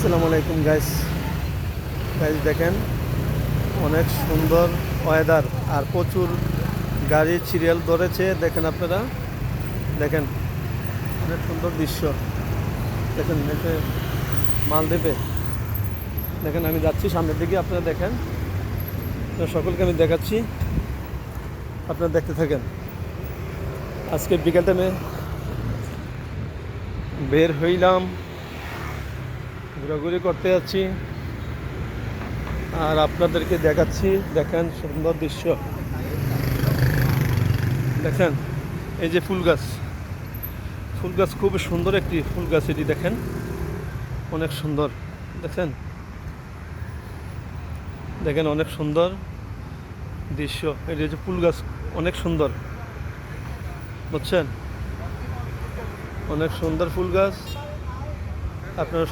আসসালামু আলাইকুম গাইস। দেখেন অনেক সুন্দর ওয়েদার আর প্রচুর গাড়ি সিরিয়াল ধরেছে। দেখেন আপনারা, দেখেন অনেক সুন্দর দৃশ্য। দেখেন এতে মালদ্বীপে, দেখেন আমি যাচ্ছি সামনের দিকে, আপনারা দেখেন, সকলকে আমি দেখাচ্ছি, আপনারা দেখতে থাকেন। আজকে বিকেল টাইমে বের হইলাম, ঘোরাঘুরি করতে যাচ্ছি আর আপনাদেরকে দেখাচ্ছি। দেখেন সুন্দর দৃশ্য, দেখেন এই যে ফুল গাছ, ফুল গাছ খুব সুন্দর একটি ফুল গাছ, এটি দেখেন অনেক সুন্দর। দেখেন দেখেন অনেক সুন্দর দৃশ্য। এটি হচ্ছে ফুল গাছ, অনেক সুন্দর, বুঝছেন, অনেক সুন্দর ফুল গাছ। আপনারা